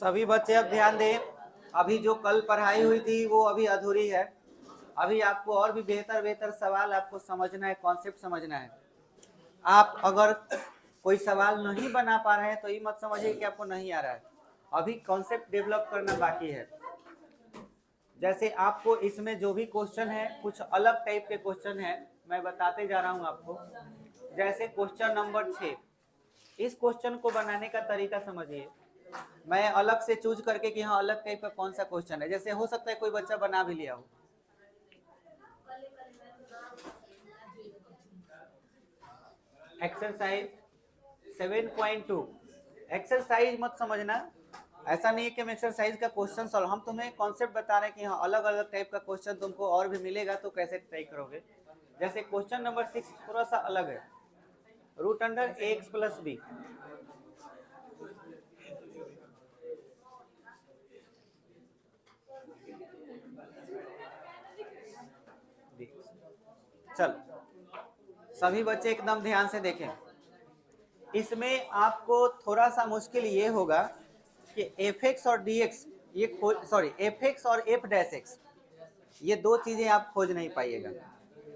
सभी बच्चे अब ध्यान दें। अभी जो कल पढ़ाई हुई थी वो अभी अधूरी है। अभी आपको और भी बेहतर बेहतर सवाल आपको समझना है, कॉन्सेप्ट समझना है। आप अगर कोई सवाल नहीं बना पा रहे हैं तो ये मत समझिए कि आपको नहीं आ रहा है, अभी कॉन्सेप्ट डेवलप करना बाकी है। जैसे आपको इसमें जो भी क्वेश्चन है कुछ अलग टाइप के क्वेश्चन है, मैं बताते जा रहा हूं आपको। जैसे क्वेश्चन नंबर 6, इस क्वेश्चन को बनाने का तरीका समझिए। मैं अलग से चूज करके कि हाँ अलग टाइप का कौन सा क्वेश्चन है, जैसे हो सकता है कोई बच्चा बना भी लिया हो। एक्सरसाइज 7.2, एक्सरसाइज मत समझना, ऐसा नहीं है कि हम एक्सरसाइज का क्वेश्चन सॉल्व, हम तुम्हें कॉन्सेप्ट बता रहे हैं कि हाँ अलग अलग टाइप का क्वेश्चन तुमको और भी मिलेगा तो कैसे ट्राई करोगे। जैसे क्वेश्चन नंबर 6 थोड़ा सा अलग है, root under x plus b. चल सभी बच्चे एकदम ध्यान से देखें। इसमें आपको थोड़ा सा मुश्किल ये होगा कि एफ एक्स और डी एक्स, ये सॉरी एफ एक्स और एफ डैश एक्स, ये दो चीजें आप खोज नहीं पाइएगा,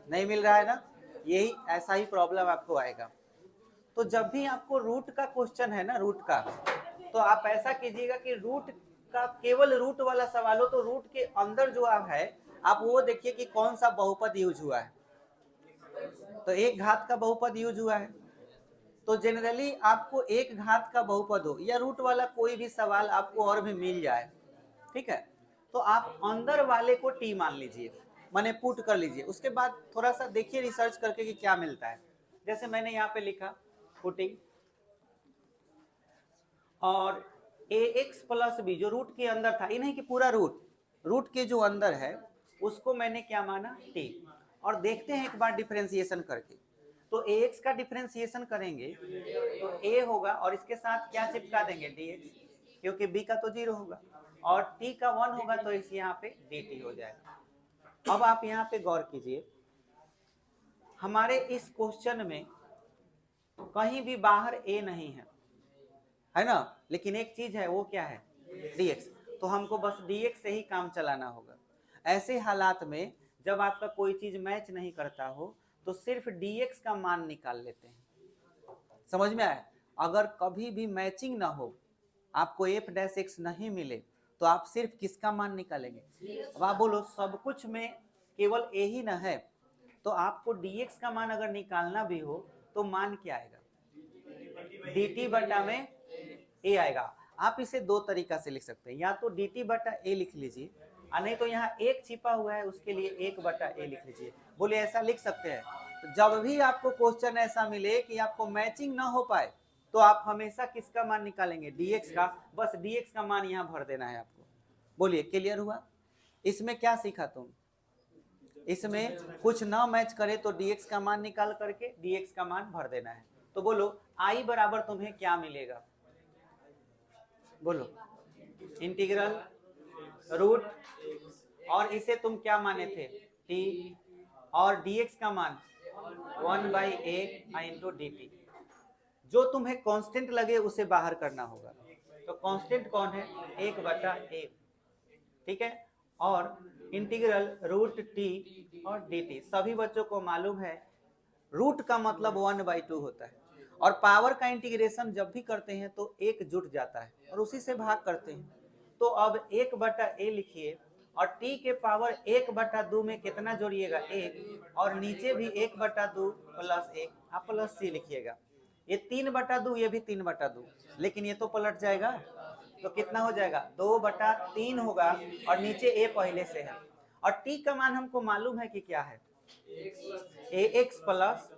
नहीं मिल रहा है ना, यही ऐसा ही प्रॉब्लम आपको आएगा। तो जब भी आपको रूट का क्वेश्चन है ना, रूट का, तो आप ऐसा कीजिएगा कि रूट का केवल रूट वाला सवाल हो, तो रूट के अंदर जो आप है आप वो देखिए कि कौन सा बहुपद यूज हुआ है। तो एक घात का बहुपद यूज हुआ है, तो जनरली आपको एक घात का बहुपद हो या रूट वाला कोई भी सवाल आपको और भी मिल जाए, ठीक है, तो आप अंदर वाले को टी मान लीजिए, माने पुट कर लीजिए। उसके बाद थोड़ा सा देखिए रिसर्च करके कि क्या मिलता है। जैसे मैंने यहाँ पे लिखा पुटिंग, और ए एक्स प्लस बी जो रूट के अंदर था, ये नहीं कि पूरा रूट के जो अंदर है उसको मैंने क्या माना, टी। और देखते हैं एक बार डिफरेंशिएशन करके, तो ए एक्स का डिफरेंशिएशन करेंगे तो ए होगा और इसके साथ क्या चिपका देंगे, डी एक्स, क्योंकि बी का तो 0 होगा, और टी का 1 होगा तो इस यहाँ पे डी टी हो जाएगा। अब आप यहाँ पे गौर कीजिए, हमारे इस क्वेश्चन में कहीं भी बाहर ए नहीं है ना, लेकिन एक चीज है, वो क्या है, dx, तो हमको बस dx से ही काम चलाना होगा। ऐसे हालात में जब आपका कोई चीज मैच नहीं करता हो तो सिर्फ dx का मान निकाल लेते हैं, समझ में आया। अगर कभी भी मैचिंग ना हो, आपको f डैश एक्स नहीं मिले, तो आप सिर्फ किसका मान निकालेंगे। अब आप बोलो सब कुछ में केवल a ही ना है, तो आपको dx का मान अगर निकालना भी हो तो मान क्या आएगा, dt बटा में a आएगा। आप इसे दो तरीका से लिख सकते हैं, या तो dt बटा a लिख लीजिए, और नहीं तो यहाँ एक छिपा हुआ है उसके लिए 1 बटा a लिख लीजिए। बोले ऐसा लिख सकते हैं। तो जब भी आपको क्वेश्चन ऐसा मिले कि आपको मैचिंग ना हो पाए, तो आप हमेशा किसका मान निकालेंगे, dx का, बस dx का मान यहाँ भर देना है आपको। बोलिए क्लियर हुआ। इसमें क्या सीखा तुम, इसमें कुछ ना मैच करे तो dx का मान निकाल करके dx का मान भर देना है। तो बोलो i बराबर तुम्हें क्या मिलेगा, बोलो इंटीग्रल रूट, और इसे तुम क्या माने थे, t, और dx का मान 1/a इंटू डी टी। जो तुम्हें कांस्टेंट लगे उसे बाहर करना होगा। तो कांस्टेंट कौन है, 1 बटा a, ठीक है, और इंटीग्रल रूट टी और डी टी। सभी बच्चों को मालूम है रूट का मतलब 1/2 होता है, और पावर का इंटीग्रेशन जब भी करते हैं तो एक जुट जाता है और उसी से भाग करते हैं। तो अब 1 बटा a लिखिए, और t के पावर 1 बटा 2 में कितना जोड़िएगा, 1, और नीचे भी 1 बटा 2 प्लस 1, आप प्लस c लिखिएगा। ये 3 बटा 2, ये भी 3 बटा 2, लेकिन ये तो पलट जाएगा, तो कितना हो जाएगा, 2 बटा 3 होगा, और नीचे a पहले से है, और t का मान हमको मालूम है कि क्या है, ax प्लस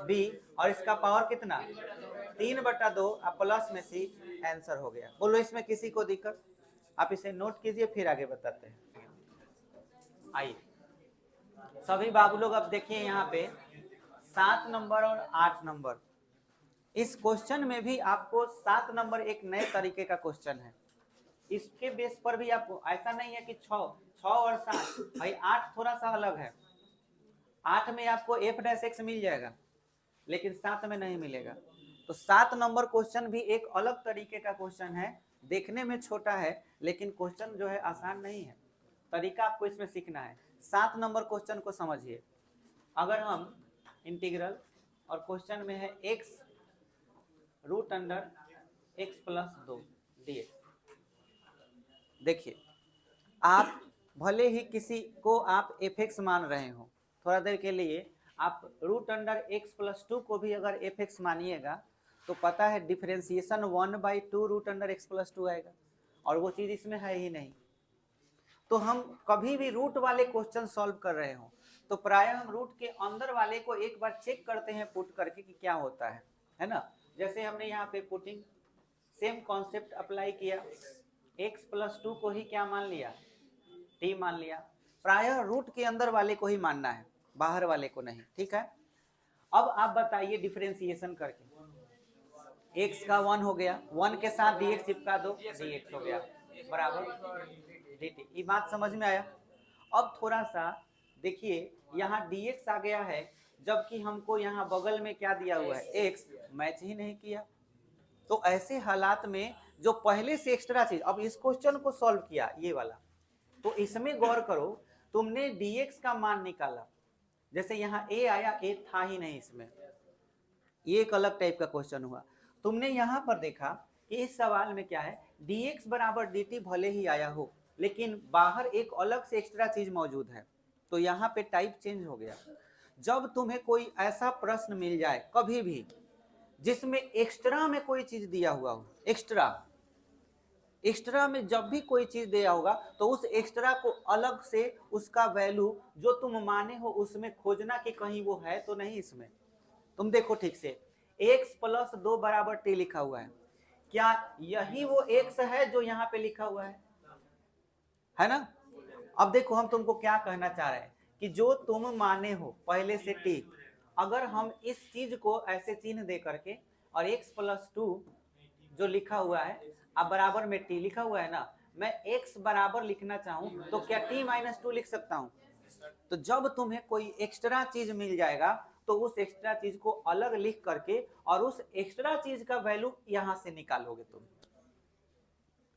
बी, और इसका पावर कितना, 3 बटा 2, आप प्लस में सी, आंसर हो गया। बोलो इसमें किसी को दिक्कत, आप इसे नोट कीजिए फिर आगे बताते हैं। आइए सभी बाबू लोग अब देखिए यहाँ पे 7 नंबर और 8 नंबर, इस क्वेश्चन में भी आपको 7 नंबर एक नए तरीके का क्वेश्चन है। इसके बेस पर भी आपको, ऐसा नहीं है कि 6 और 7, भाई 8 थोड़ा सा अलग है। 8 में आपको f डैश एक्स मिल जाएगा, लेकिन 7 में नहीं मिलेगा। तो 7 नंबर क्वेश्चन भी एक अलग तरीके का क्वेश्चन है, देखने में छोटा है लेकिन क्वेश्चन जो है आसान नहीं है, तरीका आपको इसमें सीखना है। 7 नंबर क्वेश्चन को समझिए। अगर हम इंटीग्रल और क्वेश्चन में है x root under x plus 2 dx। देखिए, आप भले ही किसी को आप fx मान रहे हो, थोड़ा देर के लिए आप रूट अंडर x प्लस 2 को भी अगर fx मानिएगा तो पता है differentiation 1/2 root under x plus 2 आएगा, और वो चीज इसमें है ही नहीं। तो हम कभी भी रूट वाले क्वेश्चन सॉल्व कर रहे हो तो प्राय हम रूट के अंदर वाले को एक बार चेक करते हैं पुट करके कि क्या होता है ना। जैसे हमने यहाँ पे पुटिंग सेम कॉन्सेप्ट अप्लाई किया, x प्लस 2 को ही क्या मान लिया, t मान लिया। प्राय रूट के अंदर वाले को ही मानना है, बाहर वाले को नहीं, ठीक है। अब आप बताइए डिफरेंशिएशन करके, x का 1 हो गया, 1 के साथ dx चिपका दो, dx हो गया बराबर dt। ये बात समझ में आया। अब थोड़ा सा देखिए, यहाँ dx आ गया है जबकि हमको यहाँ बगल में क्या दिया हुआ है, x मैच ही नहीं किया। तो ऐसे हालात में जो पहले से एक्स्ट्रा चीज, अब इस क्वेश्चन को सॉल्व किया ये वाला, तो इसमें गौर करो, तुमने dx का मान निकाला, जैसे यहाँ a आया, a था ही नहीं इसमें, ये एक अलग टाइप का क्वेश्चन हुआ। तुमने यहाँ पर देखा कि इस सवाल में क्या है, dx बराबर dt भले ही आया हो लेकिन बाहर एक अलग से एक्स्ट्रा चीज मौजूद है, तो यहाँ पे टाइप चेंज हो गया। जब तुम्हें कोई ऐसा प्रश्न मिल जाए कभी भी जिसमें एक्स्ट्रा में कोई चीज दिया हुआ हो, एक्स्ट्रा में जब भी कोई चीज दिया होगा तो उस एक्स्ट्रा को अलग से उसका वैल्यू जो तुम माने हो उसमें खोजना कि कहीं वो है तो नहीं इसमें। तुम देखो ठीक से, x प्लस 2 बराबर t लिखा हुआ है, क्या यही वो x है जो यहाँ पे लिखा हुआ है ना। अब देखो हम तुमको क्या कहना चाह रहे हैं कि जो तुम माने हो पहले से t, अगर हम इस चीज को ऐसे चिन्ह दे करके और x प्लस 2 जो लिखा हुआ है अब बराबर में t लिखा हुआ है ना, मैं x बराबर लिखना चाहूं तो क्या t माइनस 2 लिख सकता हूं। तो जब तुम्हें कोई एक्स्ट्रा चीज मिल जाएगा तो उस एक्स्ट्रा चीज को अलग लिख करके और उस एक्स्ट्रा चीज का वैल्यू यहां से निकालोगे तुम।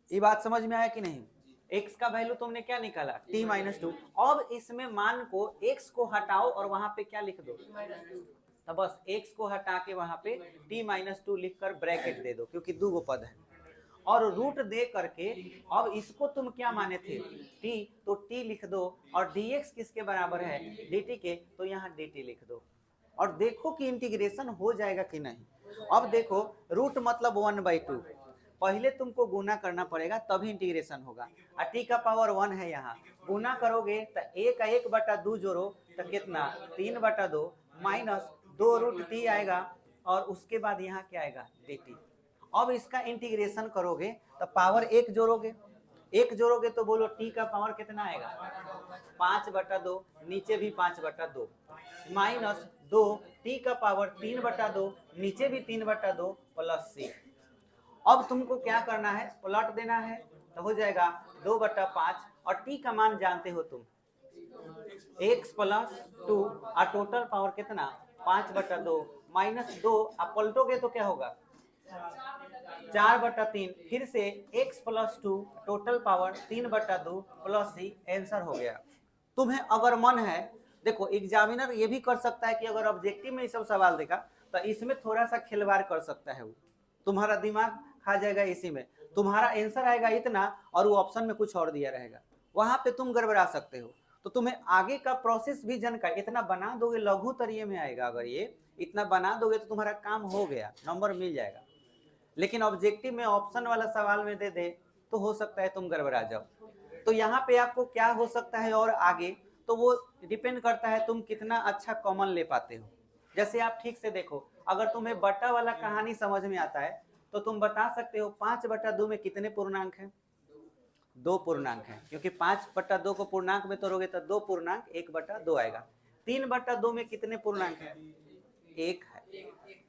ये बात समझ में आया कि नहीं। x का वैल्यू तुमने क्या निकाला, t माइनस 2। अब इसमें मान को x को हटाओ और वहां पे क्या लिख दो, तो बस x को हटा के वहां पे t माइनस 2 लिख कर ब्रैकेट दे दो, क्योंकि दो पद है, और रूट दे करके अब इसको तुम क्या माने थे, t, तो t लिख दो, और dx किसके बराबर है, dt के, तो यहाँ dt लिख दो, और देखो कि इंटीग्रेशन हो जाएगा कि नहीं। अब देखो रूट मतलब 1/2, पहले तुमको गुना करना पड़ेगा तभी इंटीग्रेशन होगा, और t का पावर 1 है, यहाँ गुना करोगे तो a का 1/2 जोड़ो तो कितना 3/2 माइनस 2 रूट t आएगा, और उसके बाद यहाँ क्या आएगा dt। अब इसका इंटीग्रेशन करोगे तो पावर 1 जोड़ोगे, 1 जोड़ोगे तो बोलो t का पावर कितना आएगा 5/2, नीचे भी 5/2 माइनस 2 t का पावर 3/2, नीचे भी 3/2 प्लस c। अब तुमको क्या करना है, प्लॉट देना है, तो हो जाएगा 2/5, और t का मान जानते हो तुम x प्लस 2, और टोटल पावर कितना 5/2 माइनस 2, आप पलटोगे तो क्या होगा 4/3, फिर से x plus 2 total power 3/2 plus c, answer हो गया। तुम्हें अगर मन है, देखो एग्जामिनर ये भी कर सकता है कि अगर ऑब्जेक्टिव में ये सब सवाल देखा तो इसमें थोड़ा सा खिलवाड़ कर सकता है, वो तुम्हारा दिमाग खा जाएगा, इसी में तुम्हारा आंसर आएगा इतना और वो ऑप्शन में कुछ और दिया रहेगा, वहां पे तुम गड़बड़ा सकते हो। तो तुम्हें आगे का प्रोसेस भी जानकारी, इतना बना दोगे लघु तरीके में आएगा, अगर ये इतना बना दोगे तो तुम्हारा काम हो गया, नंबर मिल जाएगा। लेकिन ऑब्जेक्टिव में ऑप्शन वाला सवाल में दे दे तो हो सकता है तुम गड़बड़ा जाओ। तो यहाँ पे आपको क्या हो सकता है और आगे, तो वो डिपेंड करता है तुम कितना अच्छा कॉमन ले पाते हो। जैसे आप ठीक से देखो, अगर तुम्हें बटा वाला कहानी समझ में आता है तो तुम बता सकते हो 5/2 में कितने पूर्णांक हैं, 2 पूर्णांक हैं, क्योंकि 5/2 को पूर्णांक में तोड़ोगे तो 2 पूर्णांक 1/2 आएगा। 3/2 में कितने पूर्णांक हैं, 1 है,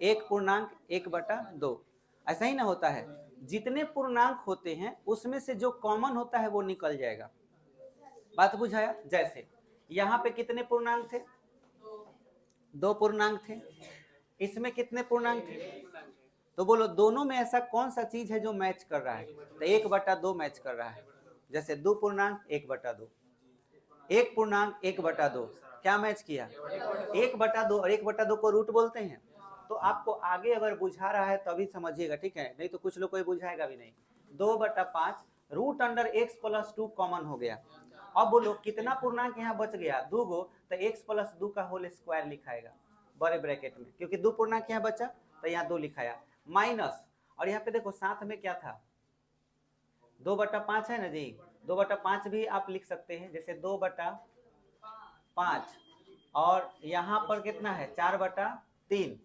1 पूर्णांक 1/2, ऐसा ही ना होता है। जितने पूर्णांक होते हैं उसमें से जो कॉमन होता है वो निकल जाएगा, बात बुझाया। जैसे यहाँ पे कितने पूर्णांक थे, 2 पूर्णांक थे, इसमें कितने पूर्णांक थे, तो बोलो दोनों में ऐसा कौन सा चीज है जो मैच कर रहा है? तो 1/2 मैच कर रहा है। जैसे 2 पूर्णांक 1/2, 1 पूर्णांक 1/2 क्या मैच किया? 1/2, और 1/2 को रूट बोलते हैं। तो आपको आगे अगर बुझा रहा है तभी समझिएगा, ठीक है, नहीं तो कुछ लोग कोई बुझाएगा भी नहीं। 2/5 root under x plus 2 common हो गया। अब बोलो कितना पूर्णांक यहाँ बच गया? 2 गो, तो x प्लस 2 का होल स्क्वायर लिखाएगा बड़े ब्रैकेट में, क्योंकि 2 पूर्णांक यहाँ बचा तो यहाँ 2 लिखाया, माइनस, और यहाँ पे देखो साथ में क्या था? 2/5 है ना जी, 2/5 भी आप लिख सकते हैं, जैसे 2/5, और यहाँ पर कितना है? 4/3।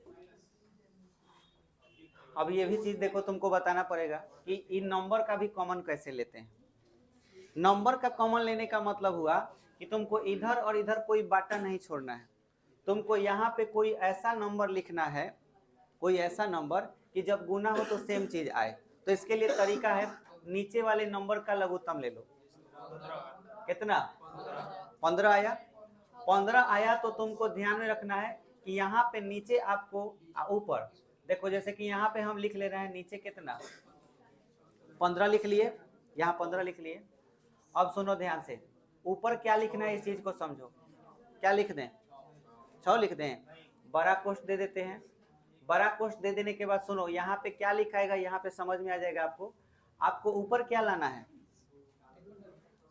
अब ये भी चीज देखो तुमको बताना पड़ेगा कि इन नंबर का भी कॉमन कैसे लेते हैं। नंबर का कॉमन लेने का मतलब हुआ कि तुमको इधर और इधर कोई बाटा नहीं छोड़ना है, तुमको यहाँ पे कोई ऐसा नंबर लिखना है, कोई ऐसा नंबर कि जब गुना हो तो सेम चीज आए। तो इसके लिए तरीका है, नीचे वाले नंबर का लघुत्तम ले लो। कितना? 15 आया। 15 आया तो तुमको ध्यान में रखना है कि यहाँ पे नीचे आपको ऊपर देखो, जैसे कि यहाँ पे हम लिख ले रहे हैं नीचे कितना? 15 लिख लिए, यहाँ 15 लिख लिए। अब सुनो ध्यान से, ऊपर क्या लिखना है इस चीज को समझो। क्या लिख दें? 6 लिख दें? बड़ा कोष्ठ दे देते हैं। बड़ा कोष्ठ दे देने के बाद सुनो यहाँ पे क्या लिखाएगा, यहाँ पे समझ में आ जाएगा आपको। आपको ऊपर क्या लाना है?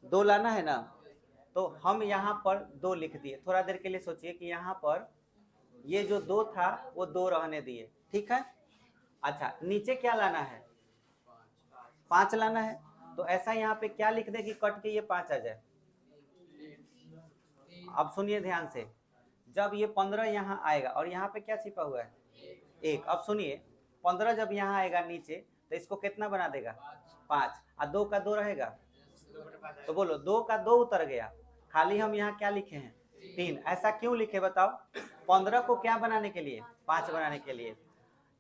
2 लाना है ना, तो हम यहाँ पर 2 लिख दिए। थोड़ा देर के लिए सोचिए कि यहाँ पर ये जो 2 था वो 2 रहने दिए, ठीक है। अच्छा, नीचे क्या लाना है? 5 लाना है। तो ऐसा यहाँ पे क्या लिख दे कि कट के ये 5 आ जाए। अब सुनिए ध्यान से, जब ये 15 यहाँ आएगा और यहाँ पे क्या छिपा हुआ है? 1। अब सुनिए, 15 जब यहाँ आएगा नीचे तो इसको कितना बना देगा? 5, और 2 का 2 रहेगा, तो बोलो 2 का 2 उतर गया, खाली हम यहाँ क्या लिखे हैं? 3। ऐसा क्यों लिखे बताओ? 15 को क्या बनाने के लिए? 5 बनाने के लिए।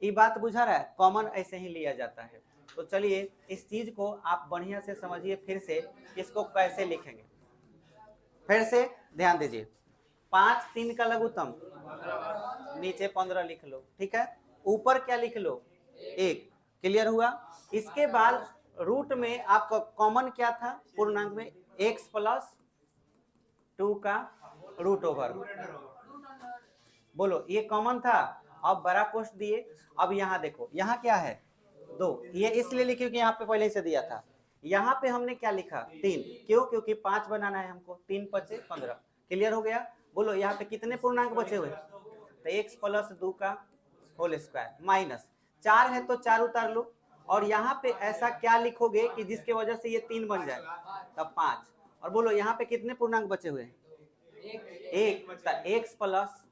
ये बात बुझा रहा है? कॉमन ऐसे ही लिया जाता है। तो चलिए इस चीज को आप बढ़िया से समझिए फिर से, इसको कैसे लिखेंगे फिर से ध्यान दीजिए। 5 3 का लघुत्तम, नीचे 15 लिख लो, ठीक है। ऊपर क्या लिख लो? 1। क्लियर हुआ? इसके बाद रूट में आपका कॉमन क्या था पूर्णांक में? x प्लस 2 का रूट ओवर। बोलो ये कॉमन था। अब बड़ा कोष्ठ दिए। अब यहाँ देखो, यहाँ क्या है? 2। ये इसलिए लिखे क्योंकि यहाँ पे पहले से दिया था। यहाँ पे हमने क्या लिखा? 3। क्यों? क्योंकि 5 बनाना है हमको। 3 5 15। क्लियर हो गया? बोलो यहाँ पे कितने पूर्णांक बचे हुए? तो x प्लस 2 का होल स्क्वायर, माइनस 4 है तो 4 उतार लो, और यहाँ पे ऐसा क्या लिखोगे कि जिसके वजह से ये 3 बन जाए? तब 5। और बोलो यहाँ पे कितने पूर्णांक बचे हुए? 1। तो x प्लस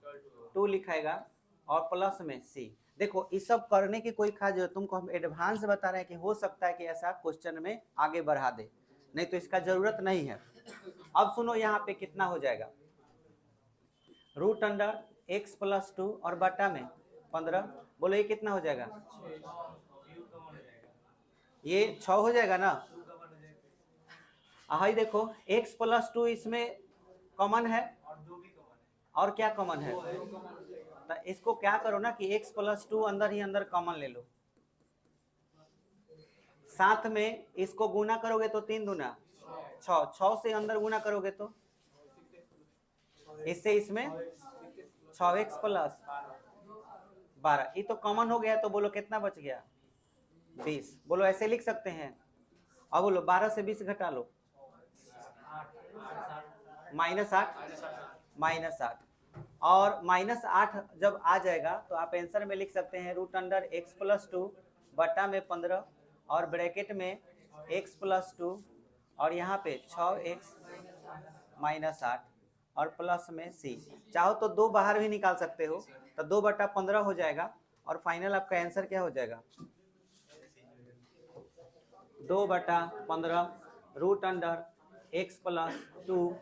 2 लिखाएगा और प्लस में c। देखो इस सब करने की कोई खास जरूरत, तुमको हम एडवांस बता रहे हैं कि हो सकता है कि ऐसा क्वेश्चन में आगे बढ़ा दे, नहीं तो इसका जरूरत नहीं है। अब सुनो यहाँ पे कितना हो जाएगा? रूट अंडर x प्लस 2 और बटा में 15। बोलो ये कितना हो जाएगा? ये 6 हो जाएगा ना। हाई देखो x प्लस 2 इसमें कॉमन है, और क्या कॉमन है? तो इसको क्या करो ना कि x प्लस 2 अंदर ही अंदर कॉमन ले लो, साथ में इसको गुना करोगे तो 3 दूना 6, 6 से अंदर गुना करोगे तो इससे इसमें 6x प्लस 12, ये तो कॉमन हो गया। तो बोलो कितना बच गया? 20। बोलो ऐसे लिख सकते हैं। अब बोलो 12 से 20 घटा लो, -8 और -8 जब आ जाएगा तो आप आंसर में लिख सकते हैं रूट अंडर x प्लस 2 बटा में 15 और ब्रैकेट में x प्लस 2 और यहाँ पे 6x -8 और प्लस में c। चाहो तो 2 बाहर भी निकाल सकते हो, तो 2/15 हो जाएगा और फाइनल आपका आंसर क्या हो जाएगा? 2/15 रूट अंडर x प्लस 2,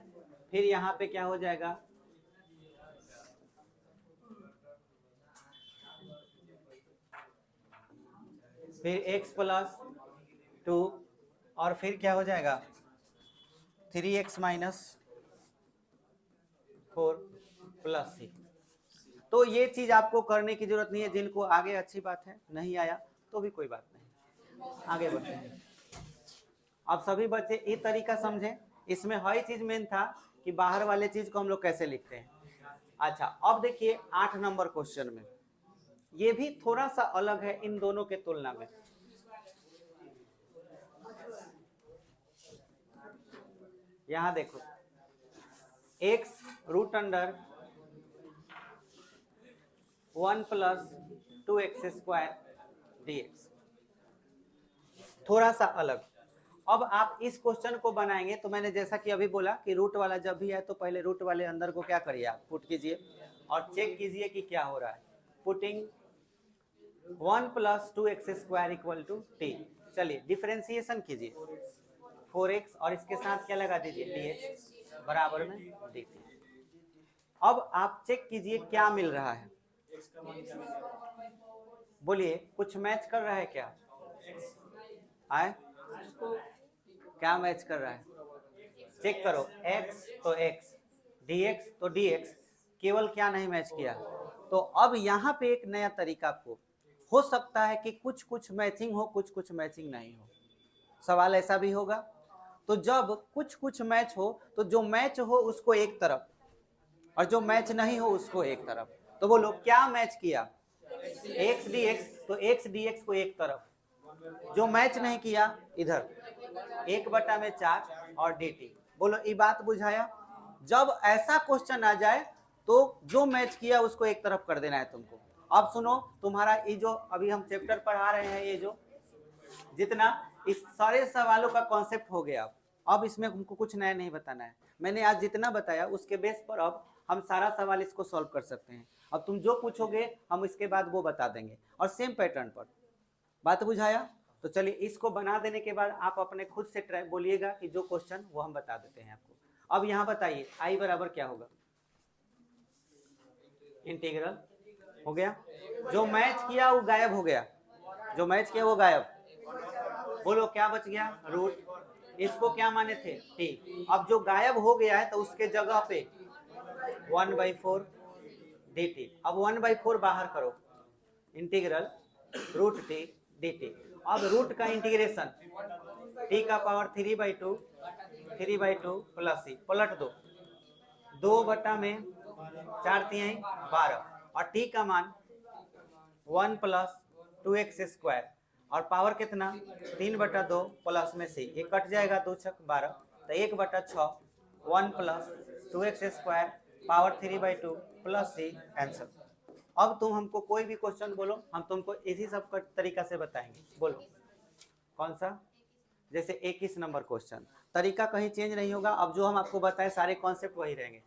फिर यहाँ पे क्या हो जाएगा? फिर x प्लस 2 और फिर क्या हो जाएगा? 3x -4 plus c। तो ये चीज आपको करने की जरूरत नहीं है। जिनको आगे अच्छी बात है, नहीं आया तो भी कोई बात नहीं, आगे बढ़ते हैं। अब सभी बच्चे ये तरीका समझे। इसमें हर चीज मेन था कि बाहर वाले चीज को हम लोग कैसे लिखते हैं। अच्छा, अब देखिए 8 नंबर क्वेश्चन में ये भी थोड़ा सा अलग है इन दोनों के तुलना में। यहां देखो, x root under 1 plus 2x square dx, थोड़ा सा अलग। अब आप इस क्वेश्चन को बनाएंगे तो मैंने जैसा कि अभी बोला कि रूट वाला जब भी है तो पहले रूट वाले अंदर को क्या करिए, आप पुट कीजिए और चेक कीजिए कि क्या हो रहा है। Putting 1 plus 2x square equal to t। चलिए डिफरेंशिएशन कीजिए 4x और इसके साथ क्या लगा दीजिए dx बराबर में dt। अब आप चेक कीजिए क्या मिल रहा है, बोलिए कुछ मैच कर रहा है क्या? आए क्या मैच कर रहा है? चेक करो, x तो x, dx तो dx, केवल क्या नहीं मैच किया। तो अब यहाँ पे एक नया तरीका आपको हो सकता है कि कुछ कुछ मैचिंग हो, कुछ कुछ मैचिंग नहीं हो। सवाल ऐसा भी होगा। तो जब कुछ कुछ मैच हो तो जो मैच हो उसको एक तरफ और जो मैच नहीं हो उसको एक तरफ। तो बोलो क्या मैच किया? x dx, तो x dx को एक तरफ, जो मैच नहीं किया इधर 1/4 और dt। बोलो ये बात बुझाया। जब ऐसा क्वेश्चन आ जाए तो जो मैच किया उसको एक तरफ कर देना है तुमको। अब सुनो, तुम्हारा ये जो अभी हम चैप्टर पढ़ा रहे हैं, ये जो जितना इस सारे सवालों का कॉन्सेप्ट हो गया। अब इसमें हमको कुछ नया नहीं बताना है। मैंने आज जितना बताया उसके बेस पर अब हम सारा सवाल इसको सॉल्व कर सकते हैं। अब तुम जो पूछोगे हम इसके बाद वो बता देंगे और सेम पैटर्न पर। बात बुझाया? तो चलिए इसको बना देने के बाद आप अपने खुद से ट्राई बोलिएगा कि जो क्वेश्चन वो हम बता देते हैं आपको। अब यहाँ बताइए i बराबर क्या होगा? इंटीग्रल हो गया, जो मैच किया वो गायब हो गया, जो मैच किया वो गायब। बोलो क्या बच गया? रूट। इसको क्या माने थे? t। अब जो गायब हो गया है तो उसके जगह पे 1/4 dt। अब 1/4 बाहर करो, इंटीग्रल रूट t dt। अब रूट का इंटीग्रेशन t का पावर 3/2 प्लस c, पलट दो 2/4 12 और t का मान 1 प्लस 2x स्क्वायर और पावर कितना 3/2 प्लस में c, ये कट जाएगा 2 छक 12, तो 1/6 1 plus 2x square power 3/2 plus c answer. अब तुम हमको कोई भी क्वेश्चन बोलो, हम तुमको इसी सब का तरीका से बताएंगे। बोलो कौन सा? जैसे 21 नंबर क्वेश्चन, तरीका कहीं चेंज नहीं होगा। अब जो हम आपको बताए सारे कॉन्सेप्ट वही रहेंगे।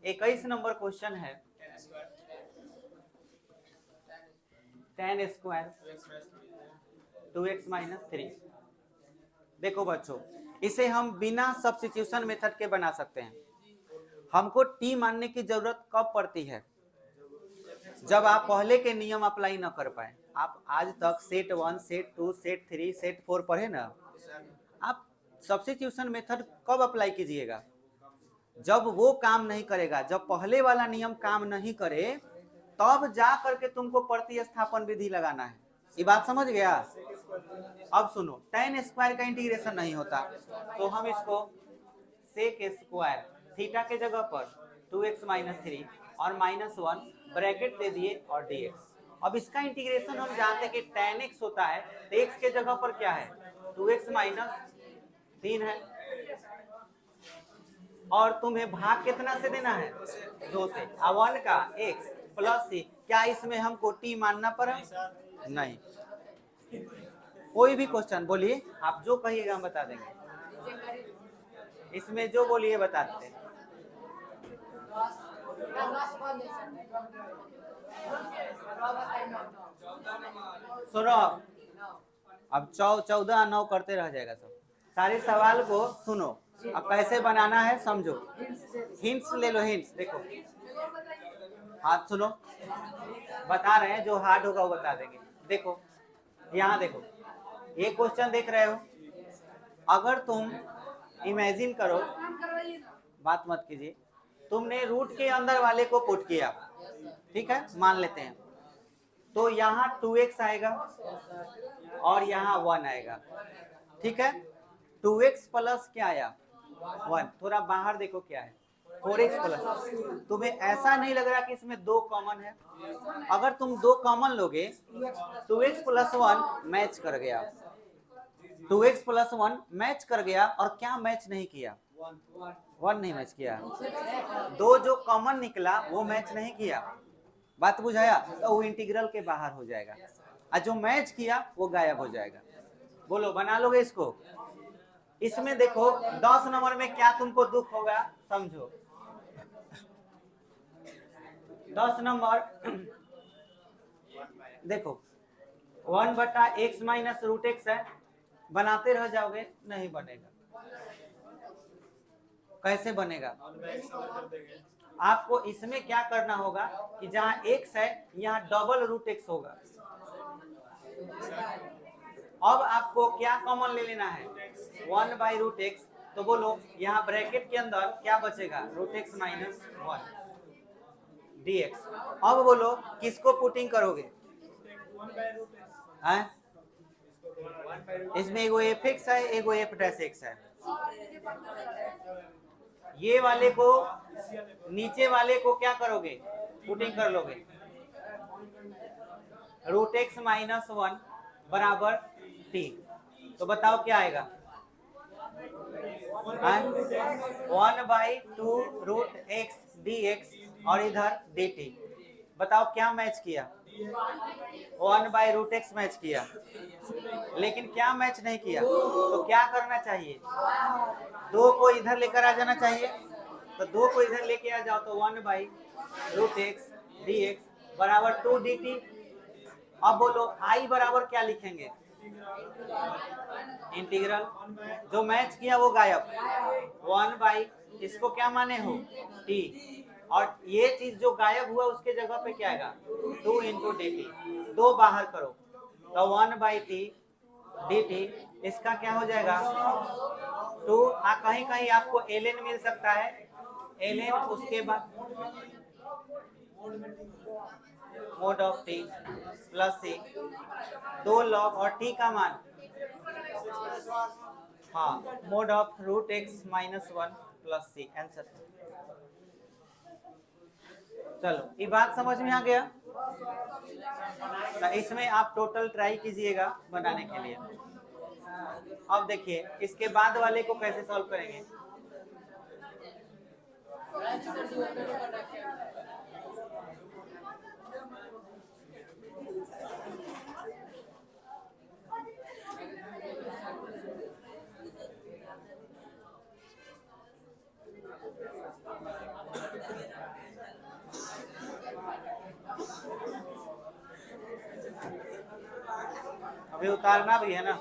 21 नंबर क्वेश्चन है tan स्क्वायर 2x - 3। देखो बच्चों, इसे हम बिना सब्स्टिट्यूशन मेथड के बना सकते हैं। हमको t मानने की जरूरत कब पड़ती है? जब आप पहले के नियम अप्लाई न कर पाए। आप आज तक सेट 1, सेट 2, सेट 3, सेट 4 पढ़े ना। आप सब्स्टिट्यूशन मेथड कब अप्लाई कीजिएगा? जब वो काम नहीं करेगा, जब पहले वाला नियम काम नहीं करे तब जा करके तुमको प्रतिस्थापन विधि लगाना है। ये बात समझ गया? अब सुनो, tan स्क्वायर का इंटीग्रेशन नहीं होता तो हम इसको सेक स्क्वायर थीटा के जगह पर 2x - 3 और -1 ब्रैकेट दे दिए और dx। अब इसका इंटीग्रेशन हम जानते हैं कि tan x होता है, तो x के जगह पर क्या है 2x - 3 है और तुम्हें भाग कितना से देना है 2 से। 1 का x प्लस c, क्या इसमें हमको t मानना पड़ा? नहीं। कोई भी क्वेश्चन बोलिए, आप जो कहिएगा हम बता देंगे। इसमें जो बोलिए बता देते हैं। सुनो, अब 14 9 करते रह जाएगा सब। सारे सवाल को सुनो, अब कैसे बनाना है समझो। हिंट्स ले लो, हिंट्स देखो। हाथ सुनो, बता रहे हैं, जो हार्ड होगा वो बता देंगे। देखो यहाँ देखो, ये क्वेश्चन देख रहे हो। अगर तुम इमेजिन करो, बात मत कीजिए, तुमने रूट के अंदर वाले को पुट किया ठीक है, मान लेते हैं। तो यहाँ 2x आएगा और यहाँ 1 आएगा, ठीक है। 2x प्लस क्या आया 1, थोड़ा बाहर देखो क्या है 4x प्लस। तुम्हें ऐसा नहीं लग रहा कि इसमें 2 कॉमन है? अगर तुम 2 कॉमन लोगे 2x प्लस 1 मैच कर गया, 2x प्लस 1 मैच कर गया। और क्या मैच नहीं किया? 1 नहीं मैच किया। 2 जो कॉमन निकला वो मैच नहीं किया, बात बुझाया? तो वो इंटीग्रल के बाहर हो जाएगा और जो मैच किया वो गायब हो जाएगा। बोलो बना लोगे इसको? इसमें देखो 10 नंबर में क्या तुमको दुख होगा समझो। 10 नंबर देखो 1/x माइनस रूट एक्स है, बनाते रह जाओगे नहीं बनेगा। कैसे बनेगा? आपको इसमें क्या करना होगा कि जहां x है यहाँ डबल रूट एक्स होगा। अब आपको क्या कॉमन ले लेना है 1/√x। तो बोलो यहाँ ब्रैकेट के अंदर क्या बचेगा रूट एक्स माइनस 1 dx। अब बोलो किसको पुटिंग करोगे? हैं? इसमें एगो fx है एगो f'(x) है। ये वाले को नीचे वाले को क्या करोगे पुटिंग कर लोगे। रूट एक्स माइनस 1 बराबर t। तो बताओ क्या आएगा? 1/2√x dx और इधर dt। बताओ क्या मैच किया? 1/√x मैच किया, लेकिन क्या मैच नहीं किया? तो क्या करना चाहिए? 2 को इधर लेकर आ जाना चाहिए। तो 2 को इधर लेके आ जाओ तो 1/√x dx बराबर 2 dt। अब बोलो i बराबर क्या लिखेंगे? इंटीग्रल। जो मैच किया वो गायब। 1 इसको क्या माने हो t, और ये चीज जो गायब हुआ उसके जगह पे क्या आएगा 2 × dt। 2 बाहर करो तो 1/t dt इसका क्या हो जाएगा 2। कहीं कहीं आपको ln मिल सकता है, ln उसके बाद mode of t plus c 2 log और t का मान हाँ mode of root x minus 1 plus c answer. चलो ये बात समझ में आ गया। तो इसमें आप टोटल ट्राई कीजिएगा बनाने के लिए। अब देखिए इसके बाद वाले को कैसे सॉल्व करेंगे। अभी उतारना भी है ना।